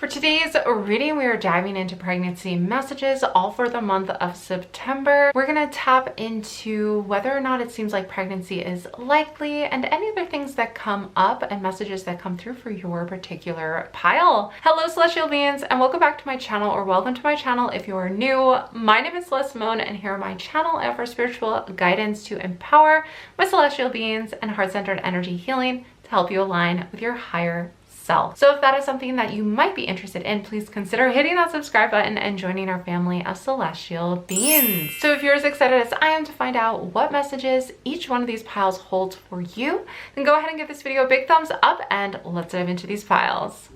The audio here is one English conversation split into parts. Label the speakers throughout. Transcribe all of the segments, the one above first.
Speaker 1: For today's reading, we are diving into pregnancy messages all for the month of September. We're going to tap into whether or not it seems like pregnancy is likely and any other things that come up and messages that come through for your particular pile. Hello, celestial beings, and welcome back to my channel, or welcome to my channel if you are new. My name is Celeste Simone, and here on my channel I offer spiritual guidance to empower my celestial beings and heart-centered energy healing to help you align with your higher self. So if that is something that you might be interested in, please consider hitting that subscribe button and joining our family of celestial beings. So if you're as excited as I am to find out what messages each one of these piles holds for you, then go ahead and give this video a big thumbs up and let's dive into these piles.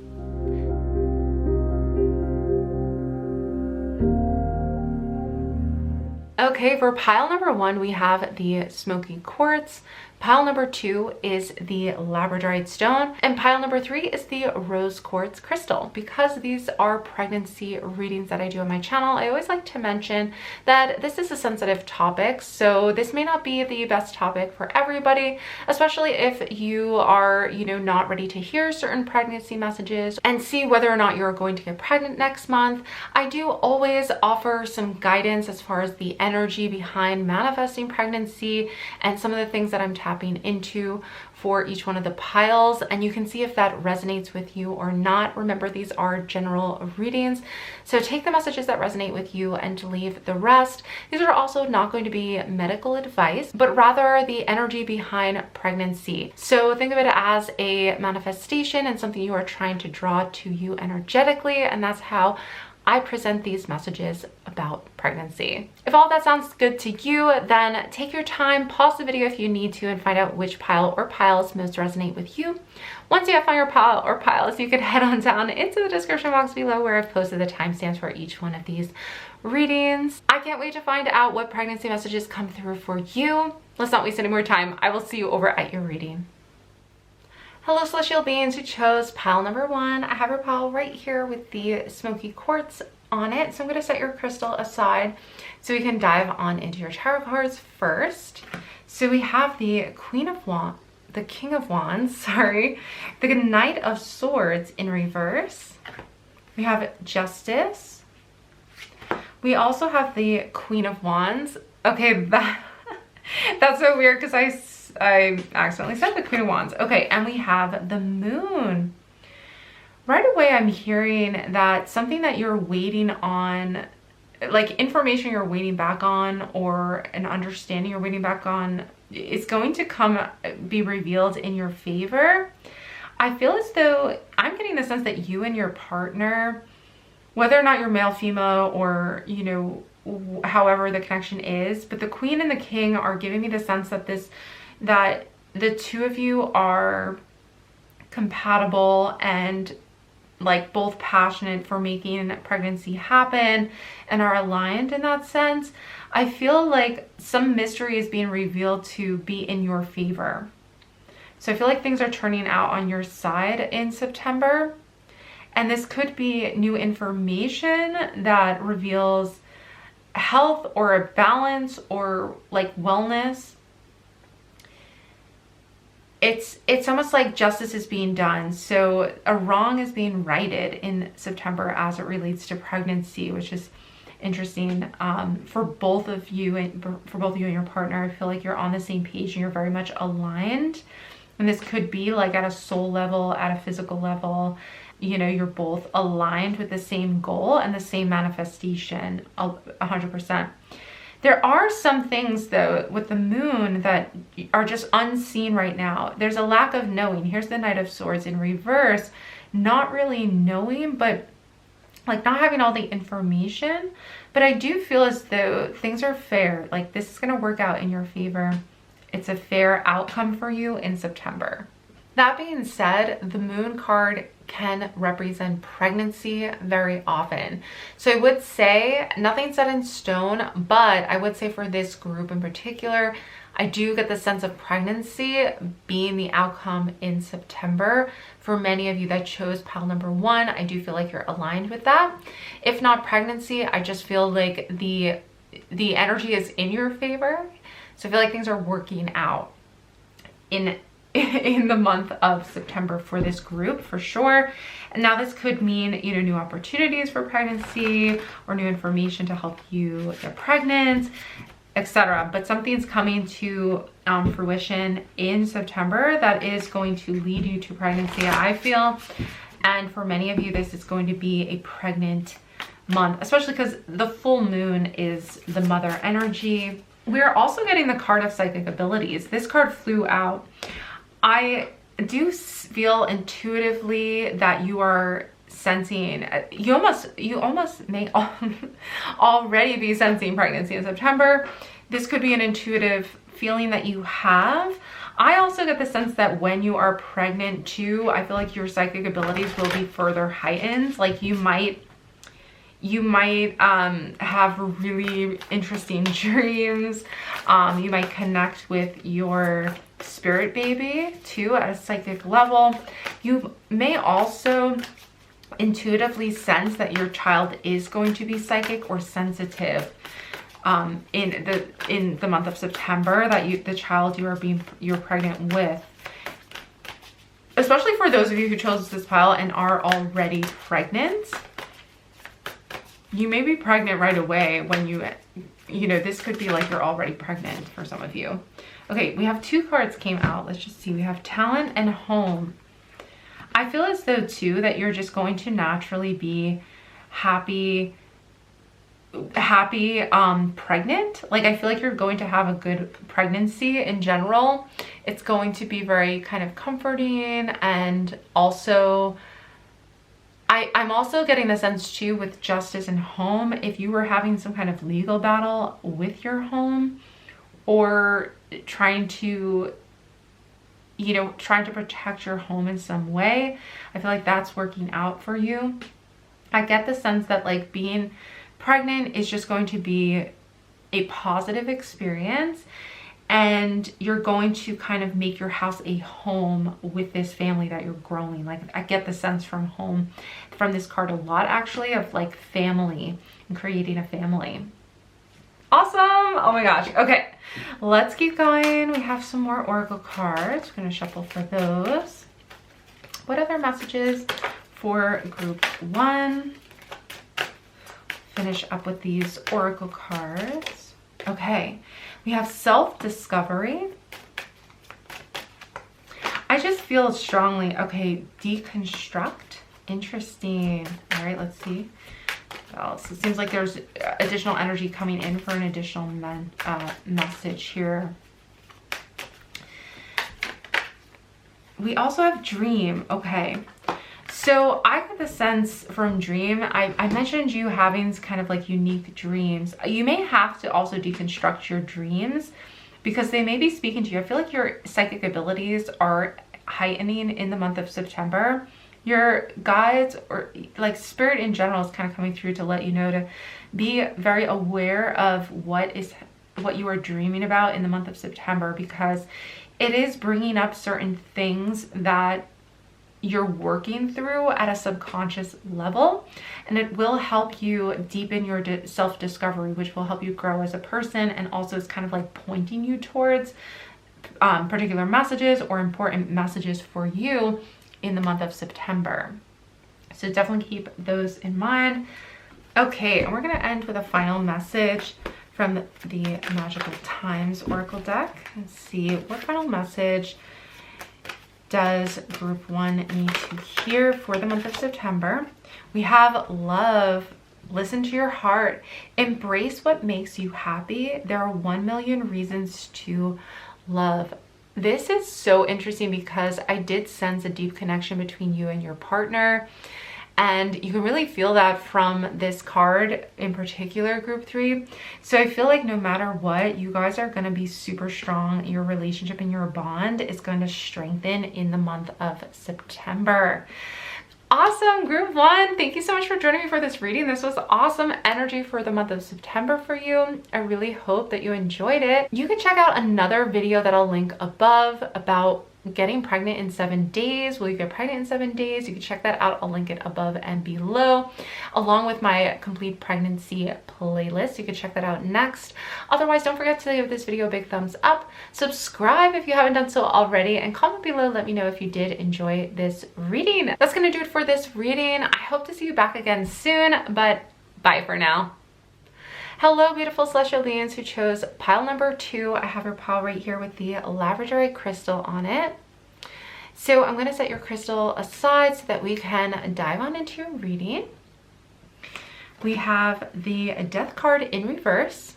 Speaker 1: Okay, for pile number one, we have the Smokey Quartz. Pile number two is the Labradorite stone, and pile number three is the rose quartz crystal. Because these are pregnancy readings that I do on my channel, I always like to mention that this is a sensitive topic, so this may not be the best topic for everybody, especially if you are, not ready to hear certain pregnancy messages and see whether or not you're going to get pregnant next month. I do always offer some guidance as far as the energy behind manifesting pregnancy and some of the things that I'm tapping into for each one of the piles, and you can see if that resonates with you or not. Remember, these are general readings, so take the messages that resonate with you and leave the rest. These are also not going to be medical advice, but rather the energy behind pregnancy. So think of it as a manifestation and something you are trying to draw to you energetically, and that's how I present these messages about pregnancy. If all that sounds good to you, then take your time, pause the video if you need to, and find out which pile or piles most resonate with you. Once you have found your pile or piles, you can head on down into the description box below where I've posted the timestamps for each one of these readings. I can't wait to find out what pregnancy messages come through for you. Let's not waste any more time. I will see you over at your reading. Hello, celestial beings who chose pile number one. I have your pile right here with the Smokey Quartz on it. So I'm going to set your crystal aside so we can dive on into your tarot cards first. So we have the King of Wands, the Knight of Swords in reverse. We have Justice. We also have the Queen of Wands. Okay, that's so weird because I accidentally said the Queen of Wands. Okay, and we have the Moon. Right away, I'm hearing that something that you're waiting on, like information you're waiting back on, or an understanding you're waiting back on, is going to be revealed in your favor. I feel as though I'm getting the sense that you and your partner, whether or not you're male, female, or, however the connection is, but the Queen and the King are giving me the sense that that the two of you are compatible and like both passionate for making pregnancy happen and are aligned in that sense. I feel like some mystery is being revealed to be in your favor. So I feel like things are turning out on your side in September. And this could be new information that reveals health or a balance or like wellness. It's almost like justice is being done. So a wrong is being righted in September as it relates to pregnancy, which is interesting for both of you and your partner. I feel like you're on the same page and you're very much aligned. And this could be like at a soul level, at a physical level. You're both aligned with the same goal and the same manifestation, 100%. There are some things though with the Moon that are just unseen right now. There's a lack of knowing. Here's the Knight of Swords in reverse, not really knowing, but like not having all the information. But I do feel as though things are fair. Like this is going to work out in your favor. It's a fair outcome for you in September. That being said, the Moon card can represent pregnancy very often. So I would say nothing set in stone, but I would say for this group in particular, I do get the sense of pregnancy being the outcome in September. For many of you that chose pile number one, I do feel like you're aligned with that. If not pregnancy, I just feel like the energy is in your favor. So I feel like things are working out in in the month of September for this group for sure. And now this could mean, you know, new opportunities for pregnancy or new information to help you get pregnant, etc. But something's coming to fruition in September that is going to lead you to pregnancy, I feel. And for many of you, this is going to be a pregnant month, especially because the full moon is the mother energy. We're also getting the card of psychic abilities. This card flew out. I do feel intuitively that you are sensing, you almost may already be sensing pregnancy in September. This could be an intuitive feeling that you have. I also get the sense that when you are pregnant too, I feel like your psychic abilities will be further heightened. Like you might have really interesting dreams. You might connect with your spirit baby too at a psychic level. You may also intuitively sense that your child is going to be psychic or sensitive in the month of September, that the child you're pregnant with. Especially for those of you who chose this pile and are already pregnant. You may be pregnant right away when you know, this could be like you're already pregnant for some of you. Okay, we have 2 cards came out. Let's just see. We have talent and home. I feel as though too that you're just going to naturally be happy pregnant. Like I feel like you're going to have a good pregnancy in general. It's going to be very kind of comforting, and also I'm also getting the sense too with justice and home, if you were having some kind of legal battle with your home or trying to protect your home in some way, I feel like that's working out for you. I get the sense that like being pregnant is just going to be a positive experience, and you're going to kind of make your house a home with this family that you're growing. Like I get the sense from home from this card a lot actually, of like family and creating a family. Awesome. Oh my gosh. Okay, let's keep going. We have some more oracle cards. We're going to shuffle for those. What other messages for group 1? Finish up with these oracle cards. Okay, we have self-discovery. I just feel strongly, okay, deconstruct. Interesting. All right, let's see. Well, so it seems like there's additional energy coming in for an additional message here. We also have dream. Okay. So I get the sense from dream, I mentioned you having kind of like unique dreams. You may have to also deconstruct your dreams because they may be speaking to you. I feel like your psychic abilities are heightening in the month of September. Your guides or like spirit in general is kind of coming through to let you know to be very aware of what you are dreaming about in the month of September, because it is bringing up certain things that you're working through at a subconscious level, and it will help you deepen your self-discovery, which will help you grow as a person, and also is kind of like pointing you towards particular messages or important messages for you in the month of September. So definitely keep those in mind. Okay, and we're going to end with a final message from the Magical Times Oracle deck. Let's see, what final message does group 1 need to hear for the month of September? We have love. Listen to your heart. Embrace what makes you happy. There are 1 million reasons to love. This is so interesting because I did sense a deep connection between you and your partner. And you can really feel that from this card in particular, group 3. So I feel like no matter what, you guys are going to be super strong. Your relationship and your bond is going to strengthen in the month of September. Awesome, group 1. Thank you so much for joining me for this reading. This was awesome energy for the month of September for you. I really hope that you enjoyed it. You can check out another video that I'll link above about getting pregnant in 7 days. Will you get pregnant in 7 days? You can check that out. I'll link it above and below, along with my complete pregnancy playlist. You can check that out next. Otherwise, don't forget to give this video a big thumbs up. Subscribe if you haven't done so already, and comment below. Let me know if you did enjoy this reading. That's gonna do it for this reading. I hope to see you back again soon, but bye for now. Hello, beautiful celestial beings who chose pile number 2. I have your pile right here with the Labradorite crystal on it. So I'm going to set your crystal aside so that we can dive on into your reading. We have the Death card in reverse.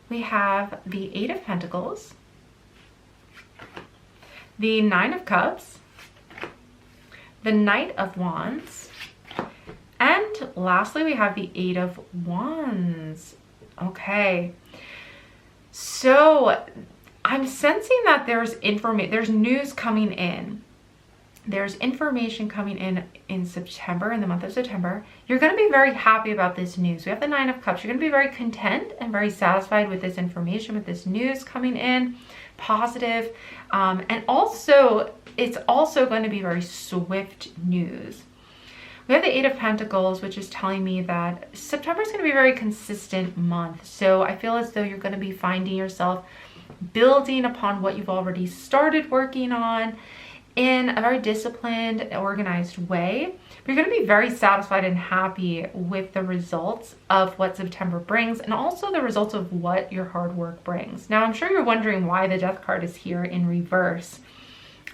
Speaker 1: We have the 8 of Pentacles, the 9 of Cups, the Knight of Wands, and lastly, we have the 8 of Wands. Okay. So I'm sensing that there's news coming in. There's information coming in September, in the month of September. You're going to be very happy about this news. We have the 9 of Cups. You're going to be very content and very satisfied with this information, with this news coming in, positive. And also, it's also going to be very swift news. We have the 8 of Pentacles, which is telling me that September is going to be a very consistent month. So I feel as though you're going to be finding yourself building upon what you've already started working on in a very disciplined, organized way. But you're going to be very satisfied and happy with the results of what September brings, and also the results of what your hard work brings. Now, I'm sure you're wondering why the Death card is here in reverse.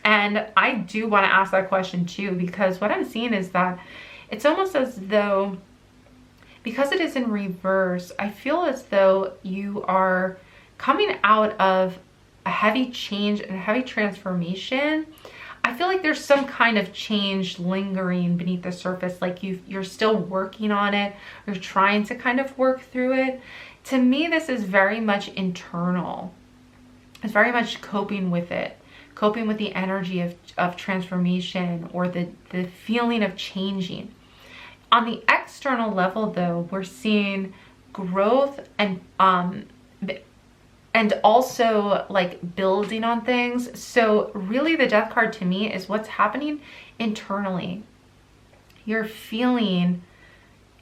Speaker 1: And I do want to ask that question too, because what I'm seeing is that it's almost as though, because it is in reverse, I feel as though you are coming out of a heavy change and a heavy transformation. I feel like there's some kind of change lingering beneath the surface, like you're still working on it, you're trying to kind of work through it. To me, this is very much internal. It's very much coping with it. Coping with the energy of transformation, or the feeling of changing. On the external level though, we're seeing growth and also like building on things. So really the Death card to me is what's happening internally. You're feeling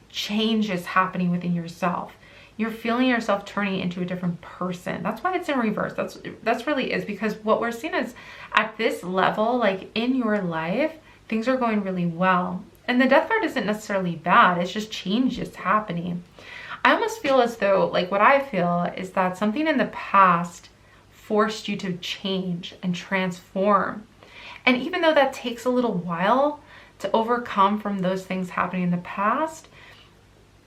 Speaker 1: changes happening within yourself. You're feeling yourself turning into a different person. That's why it's in reverse. That's really is, because what we're seeing is at this level, like in your life, things are going really well. And the Death card isn't necessarily bad. It's just change is happening. I almost feel as though, like what I feel is that something in the past forced you to change and transform. And even though that takes a little while to overcome from those things happening in the past,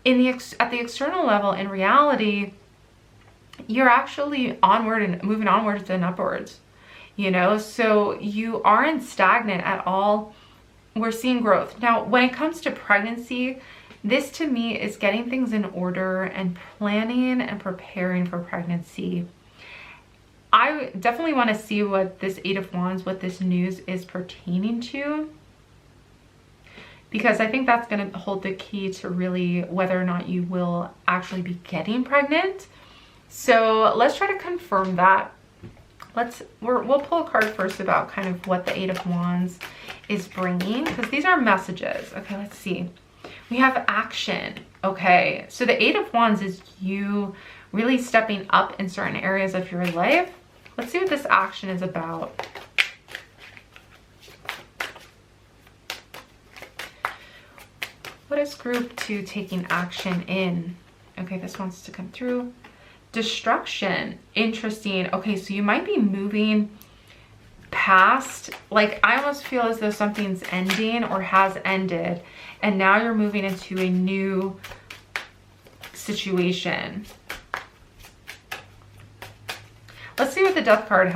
Speaker 1: at the external level, in reality, you're actually onward and moving onwards and upwards, you know? So you aren't stagnant at all. We're seeing growth. Now, when it comes to pregnancy, this to me is getting things in order and planning and preparing for pregnancy. I definitely want to see what this 8 of Wands, what this news is pertaining to, because I think that's going to hold the key to really whether or not you will actually be getting pregnant. So let's try to confirm that. We'll pull a card first about kind of what the 8 of Wands is bringing, because these are messages. Okay, let's see. We have action. Okay, so the 8 of Wands is you really stepping up in certain areas of your life. Let's see what this action is about. What is group 2 taking action in? Okay, this wants to come through. Destruction. Interesting. Okay, so you might be moving past, like I almost feel as though something's ending or has ended, and now you're moving into a new situation. Let's see what the Death card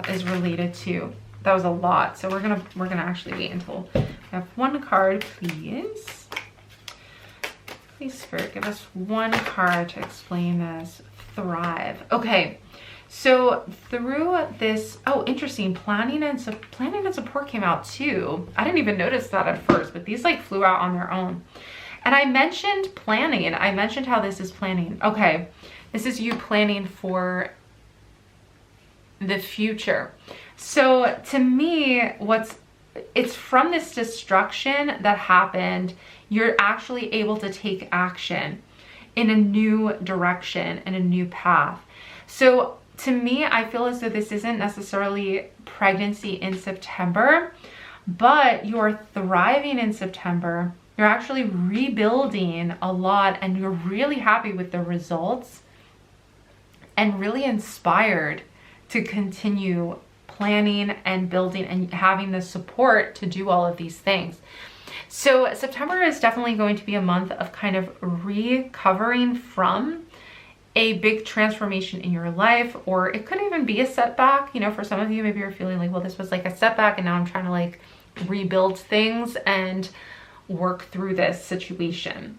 Speaker 1: is related to. That was a lot, so we're gonna actually wait until we have one card, please. Please, Spirit, give us one card to explain this. Thrive. Okay, so through this, oh, interesting, planning and support came out too. I didn't even notice that at first, but these like flew out on their own. And I mentioned planning, and I mentioned how this is planning. Okay, this is you planning for the future. So to me, it's from this destruction that happened, you're actually able to take action in a new direction and a new path. So to me, I feel as though this isn't necessarily pregnancy in September, but you're thriving in September. You're actually rebuilding a lot and you're really happy with the results and really inspired to continue planning and building and having the support to do all of these things. So September is definitely going to be a month of kind of recovering from a big transformation in your life, or it could even be a setback. You know, for some of you, maybe you're feeling like, well, this was like a setback and now I'm trying to like rebuild things and work through this situation.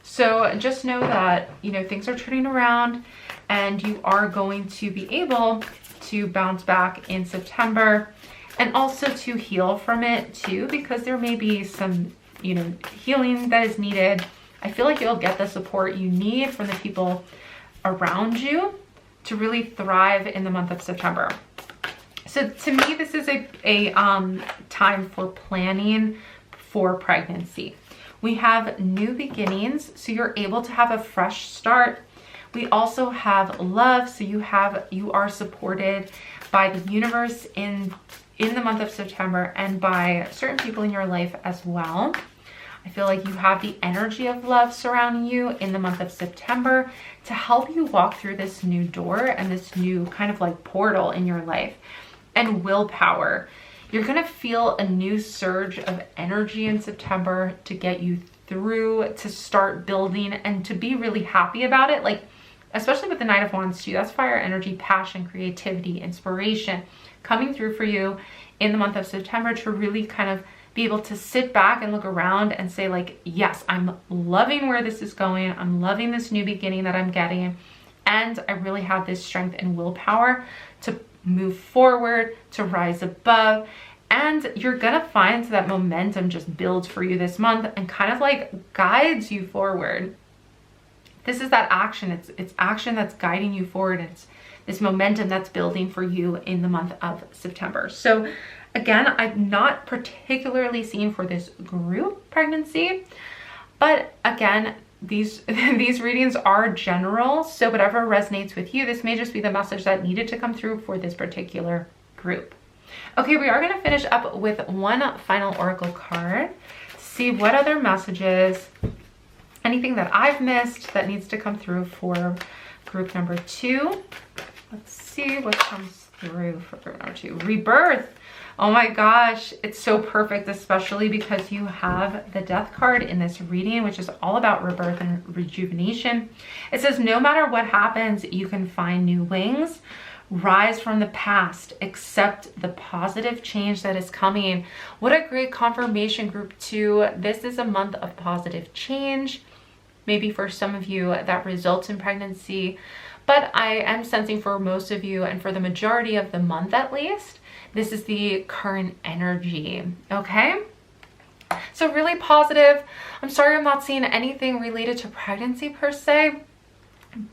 Speaker 1: So just know that, you know, things are turning around and you are going to be able to bounce back in September and also to heal from it too, because there may be some, you know, healing that is needed. I feel like you'll get the support you need from the people around you to really thrive in the month of September. So to me, this is a time for planning for pregnancy. We have new beginnings, so you're able to have a fresh start. We also have love, so you are supported by the universe in the month of September and by certain people in your life as well. I feel like you have the energy of love surrounding you in the month of September to help you walk through this new door and this new kind of like portal in your life. And willpower. You're gonna feel a new surge of energy in September to get you through, to start building and to be really happy about it. Like, especially with the Knight of Wands too, that's fire energy, passion, creativity, inspiration coming through for you in the month of September to really kind of be able to sit back and look around and say like, yes, I'm loving where this is going. I'm loving this new beginning that I'm getting. And I really have this strength and willpower to move forward, to rise above. And you're gonna find that momentum just builds for you this month and kind of like guides you forward. This is that action. It's action that's guiding you forward. It's this momentum that's building for you in the month of September. So again, I'm not particularly seeing for this group pregnancy, but again, these readings are general. So whatever resonates with you, this may just be the message that needed to come through for this particular group. Okay, we are going to finish up with one final oracle card to see what other messages, anything that I've missed that needs to come through for group number 2. Let's see what comes through for group number 2. Rebirth. Oh my gosh, it's so perfect, especially because you have the Death card in this reading, which is all about rebirth and rejuvenation. It says, no matter what happens, you can find new wings. Rise from the past, accept the positive change that is coming. What a great confirmation, group 2. This is a month of positive change. Maybe for some of you that results in pregnancy, but I am sensing for most of you and for the majority of the month at least, this is the current energy, okay? So really positive. I'm sorry I'm not seeing anything related to pregnancy per se,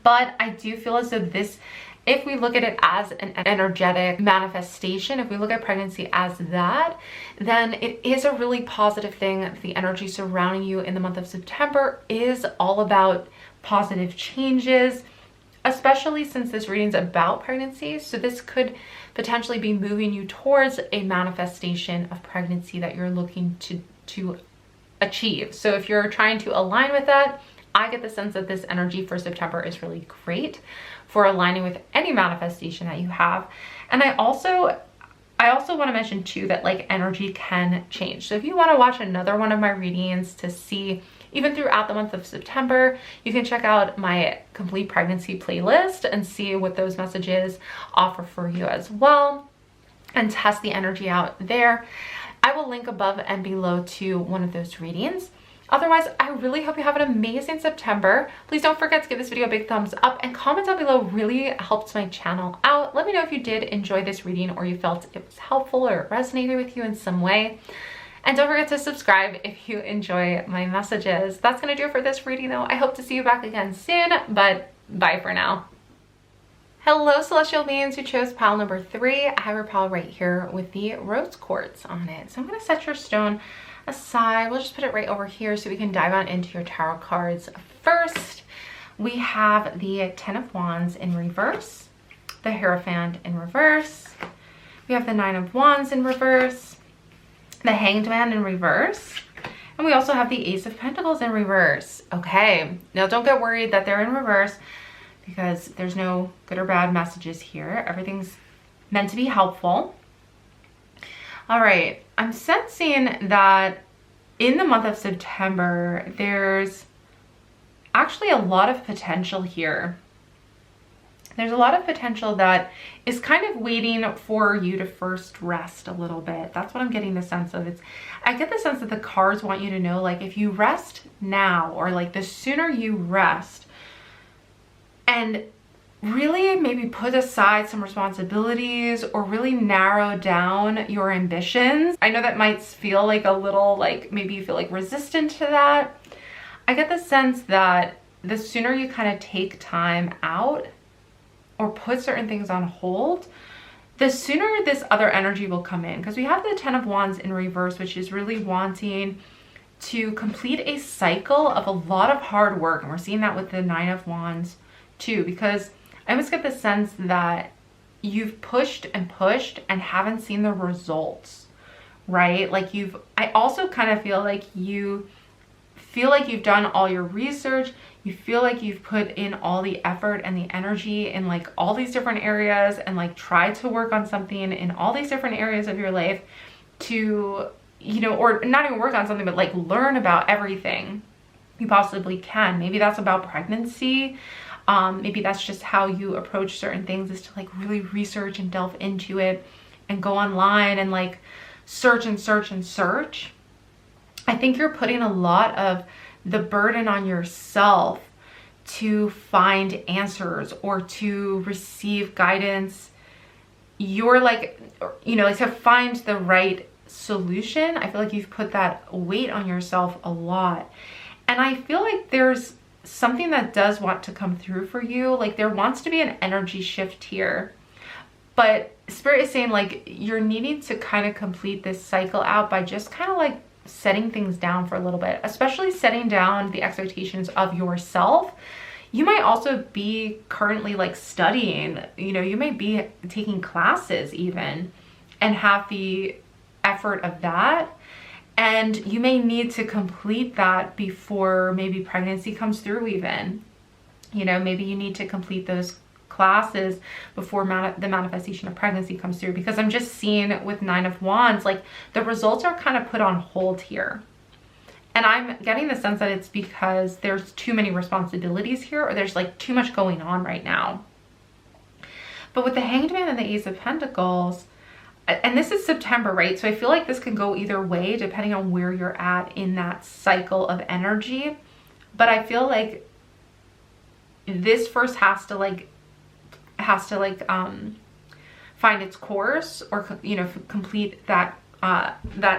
Speaker 1: but I do feel as though this, if we look at it as an energetic manifestation, if we look at pregnancy as that, then it is a really positive thing. The energy surrounding you in the month of September is all about positive changes, especially since this reading's about pregnancy. So this could potentially be moving you towards a manifestation of pregnancy that you're looking to achieve. So if you're trying to align with that, I get the sense that this energy for September is really great for aligning with any manifestation that you have. And I also want to mention too that like energy can change. So if you want to watch another one of my readings to see even throughout the month of September, you can check out my complete pregnancy playlist and see what those messages offer for you as well and test the energy out there. I will link above and below to one of those readings. Otherwise, I really hope you have an amazing September. Please don't forget to give this video a big thumbs up and comment down below really helps my channel out. Let me know if you did enjoy this reading or you felt it was helpful or it resonated with you in some way. And don't forget to subscribe if you enjoy my messages. That's gonna do it for this reading though. I hope to see you back again soon, but bye for now. Hello, celestial beings who chose pile number 3. I have your pile right here with the rose quartz on it. So I'm going to set your stone aside. We'll just put it right over here so we can dive on into your tarot cards. First, we have the 10 of Wands in reverse, the Hierophant in reverse. We have the 9 of Wands in reverse, the Hanged Man in reverse, and we also have the Ace of Pentacles in reverse. Okay, now don't get worried that they're in reverse, because there's no good or bad messages here. Everything's meant to be helpful. All right, I'm sensing that in the month of September, there's actually a lot of potential here. There's a lot of potential that is kind of waiting for you to first rest a little bit. That's what I'm getting the sense of. I get the sense that the cards want you to know, like, if you rest now, or like the sooner you rest, and really maybe put aside some responsibilities or really narrow down your ambitions. I know that might feel like a little, like, maybe you feel like resistant to that. I get the sense that the sooner you kind of take time out or put certain things on hold, the sooner this other energy will come in. Because we have the 10 of Wands in reverse, which is really wanting to complete a cycle of a lot of hard work. And we're seeing that with the 9 of Wands too, because I almost get the sense that you've pushed and haven't seen the results, right? Like I also kind of feel like you've done all your research. You feel like you've put in all the effort and the energy in like all these different areas, and like tried to work on something in all these different areas of your life to, you know, or not even work on something, but like learn about everything you possibly can. Maybe that's about pregnancy. Maybe that's just how you approach certain things, is to like really research and delve into it and go online and like search and search and search. I think you're putting a lot of the burden on yourself to find answers or to receive guidance. You're like, you know, like to find the right solution. I feel like you've put that weight on yourself a lot. And I feel like there's something that does want to come through for you. Like there wants to be an energy shift here, but Spirit is saying like you're needing to kind of complete this cycle out by just kind of like setting things down for a little bit, especially setting down the expectations of yourself. You might also be currently like studying, you know, you might be taking classes even and have the effort of that. And you may need to complete that before maybe pregnancy comes through even. You know, maybe you need to complete those classes before the manifestation of pregnancy comes through. Because I'm just seeing with 9 of Wands, like the results are kind of put on hold here. And I'm getting the sense that it's because there's too many responsibilities here, or there's like too much going on right now. But with the Hanged Man and the Ace of Pentacles, and this is September, right? So I feel like this can go either way depending on where you're at in that cycle of energy. But I feel like this first has to find its course, or, you know, complete that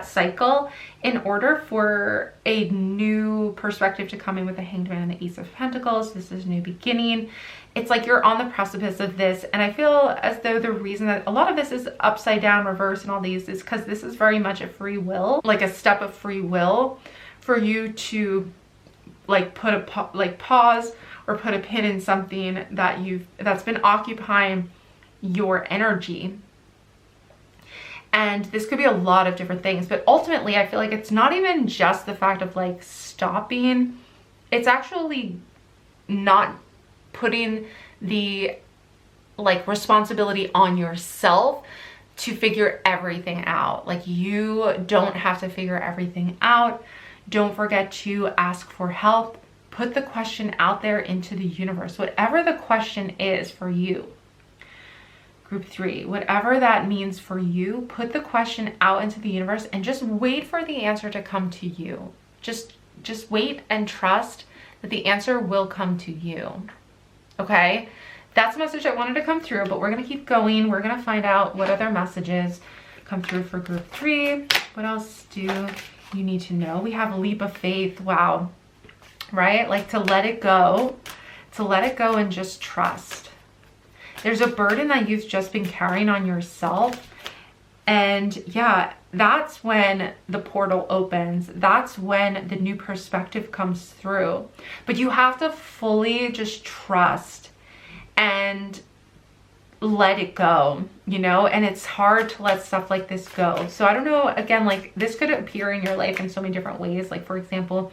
Speaker 1: cycle in order for a new perspective to come in with the Hanged Man and the Ace of Pentacles. This is new beginning. It's like you're on the precipice of this. And I feel as though the reason that a lot of this is upside down, reverse, and all these is because this is very much a free will, like a step of free will for you to like put a pause or put a pin in something that's been occupying your energy. And this could be a lot of different things, but ultimately I feel like it's not even just the fact of like stopping. It's actually not putting the like responsibility on yourself to figure everything out. Like you don't have to figure everything out. Don't forget to ask for help. Put the question out there into the universe, whatever the question is for you. Group 3, whatever that means for you, put the question out into the universe and just wait for the answer to come to you. Just wait and trust that the answer will come to you. Okay? That's a message I wanted to come through, but we're going to keep going. We're going to find out what other messages come through for group 3. What else do you need to know? We have a leap of faith. Wow. Right? Like to let it go and just trust. There's a burden that you've just been carrying on yourself. And yeah, that's when the portal opens. That's when the new perspective comes through. But you have to fully just trust and let it go, you know? And it's hard to let stuff like this go. So I don't know, again, like this could appear in your life in so many different ways. Like, for example,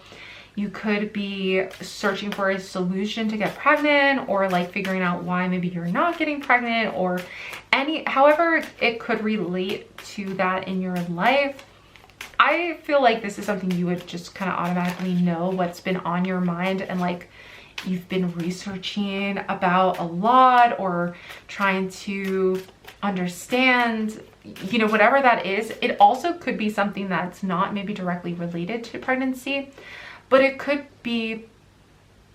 Speaker 1: you could be searching for a solution to get pregnant, or like figuring out why maybe you're not getting pregnant, or however it could relate to that in your life. I feel like this is something you would just kind of automatically know what's been on your mind, and like you've been researching about a lot or trying to understand, you know, whatever that is. It also could be something that's not maybe directly related to pregnancy, but it could be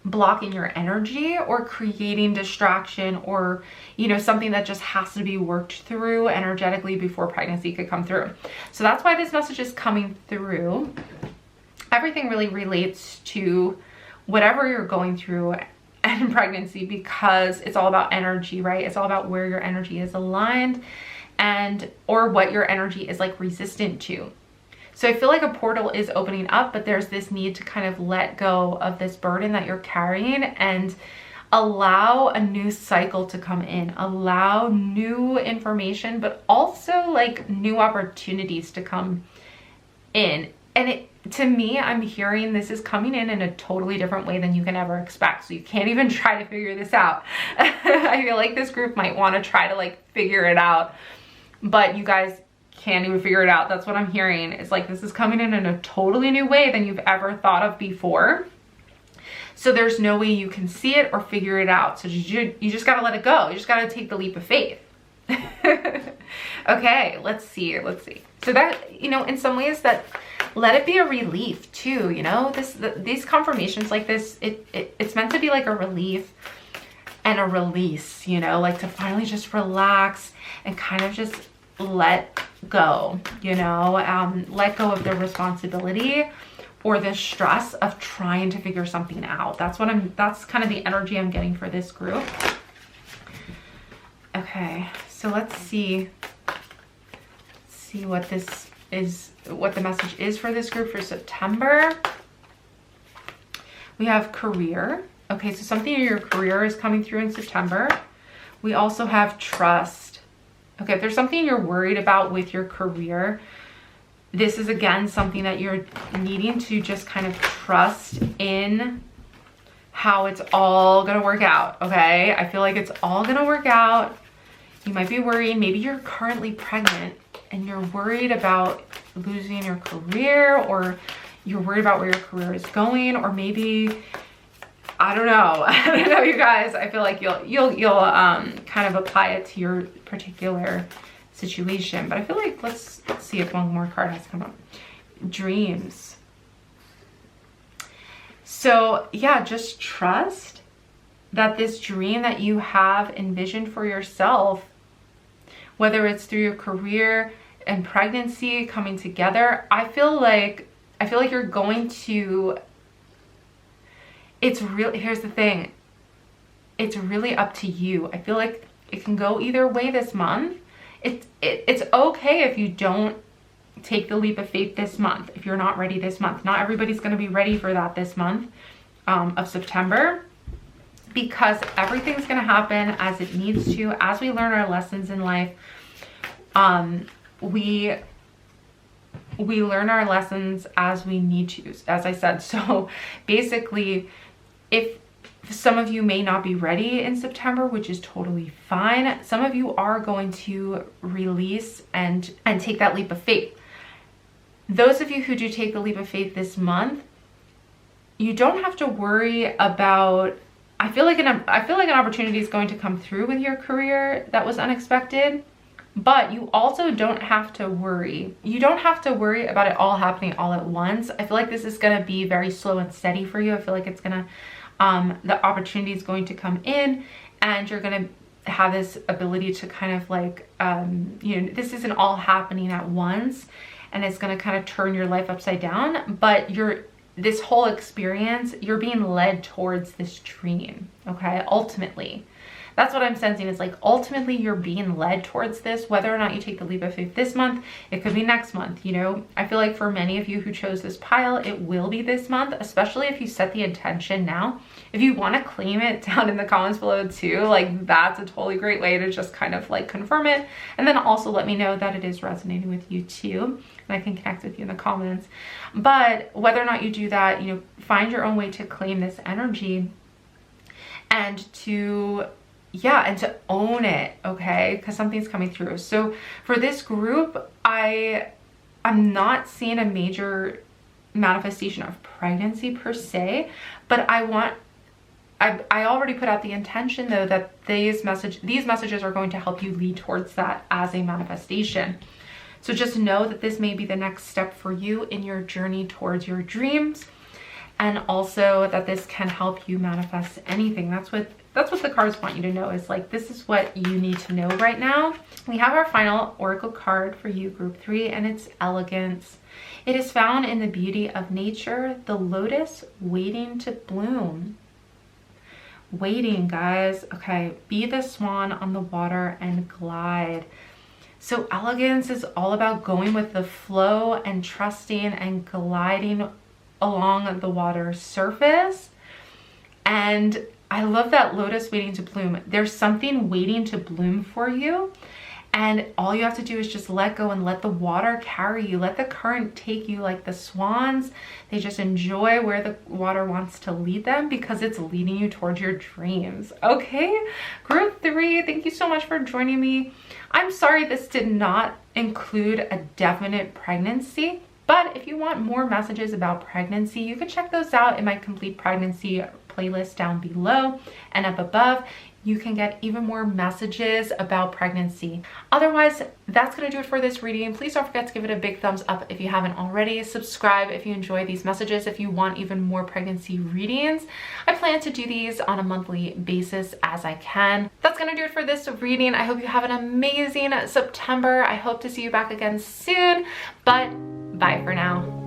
Speaker 1: blocking your energy or creating distraction, or, you know, something that just has to be worked through energetically before pregnancy could come through. So that's why this message is coming through. Everything really relates to whatever you're going through in pregnancy, because it's all about energy, right? It's all about where your energy is aligned, and or what your energy is like resistant to. So I feel like a portal is opening up, but there's this need to kind of let go of this burden that you're carrying and allow a new cycle to come in, allow new information, but also like new opportunities to come in. And to me, I'm hearing this is coming in a totally different way than you can ever expect. So you can't even try to figure this out. I feel like this group might want to try to like figure it out, but you guys can't even figure it out. That's what I'm hearing. It's like this is coming in a totally new way than you've ever thought of before. So there's no way you can see it or figure it out. So you just got to let it go. You just got to take the leap of faith. Okay, let's see. So that, you know, in some ways that let it be a relief too, you know, these confirmations like this, it's meant to be like a relief and a release, you know, like to finally just relax and kind of just let go, you know, let go of the responsibility or the stress of trying to figure something out. That's kind of the energy I'm getting for this group. Okay, so let's see what this is, what the message is for this group for September. We have career. Okay, so something in your career is coming through in September. We also have trust. Okay, if there's something you're worried about with your career, this is again something that you're needing to just kind of trust in how it's all gonna work out, okay? I feel like it's all gonna work out. You might be worried, maybe you're currently pregnant and you're worried about losing your career, or you're worried about where your career is going, or maybe, I don't know, you guys. I feel like you'll kind of apply it to your particular situation. But I feel like let's see if one more card has come up. Dreams. So yeah, just trust that this dream that you have envisioned for yourself, whether it's through your career and pregnancy coming together, I feel like you're going to, here's the thing, it's really up to you. I feel like it can go either way this month. It's okay if you don't take the leap of faith this month, if you're not ready this month. Not everybody's going to be ready for that this month of September, because everything's going to happen as it needs to. As we learn our lessons in life, we learn our lessons as we need to, as I said. So basically, if some of you may not be ready in September, which is totally fine, some of you are going to release and take that leap of faith. Those of you who do take the leap of faith this month, you don't have to worry about, I feel like an opportunity is going to come through with your career that was unexpected, but you also don't have to worry. You don't have to worry about it all happening all at once. I feel like this is going to be very slow and steady for you. I feel like it's going to, the opportunity is going to come in, and you're going to have this ability to kind of like, you know, this isn't all happening at once, and it's going to kind of turn your life upside down, but this whole experience, you're being led towards this dream, okay? Ultimately, That's what I'm sensing, is like ultimately you're being led towards this, whether or not you take the leap of faith this month. It could be next month, you know. I feel like for many of you who chose this pile, it will be this month, especially if you set the intention now. If you want to claim it down in the comments below too, like that's a totally great way to just kind of like confirm it. And then also let me know that it is resonating with you too, and I can connect with you in the comments. But whether or not you do that, you know, find your own way to claim this energy and to own it, okay? Because something's coming through. So for this group, I'm not seeing a major manifestation of pregnancy per se, but I already put out the intention though that these messages are going to help you lead towards that as a manifestation. So just know that this may be the next step for you in your journey towards your dreams, and also that this can help you manifest anything. That's what the cards want you to know, is like, this is what you need to know right now. We have our final oracle card for you, group 3, and it's elegance. It is found in the beauty of nature, the lotus waiting to bloom. Waiting, guys. Okay, be the swan on the water and glide. So elegance is all about going with the flow and trusting and gliding along the water's surface. And I love that lotus waiting to bloom. There's something waiting to bloom for you. And all you have to do is just let go and let the water carry you. Let the current take you like the swans. They just enjoy where the water wants to lead them because it's leading you towards your dreams. Okay, group 3, thank you so much for joining me. I'm sorry this did not include a definite pregnancy, but if you want more messages about pregnancy, you can check those out in my complete pregnancy playlist down below, and up above you can get even more messages about pregnancy. Otherwise, that's gonna do it for this reading. Please don't forget to give it a big thumbs up if you haven't already. Subscribe if you enjoy these messages, if you want even more pregnancy readings. I plan to do these on a monthly basis as I can. That's gonna do it for this reading. I hope you have an amazing September. I hope to see you back again soon, but bye for now.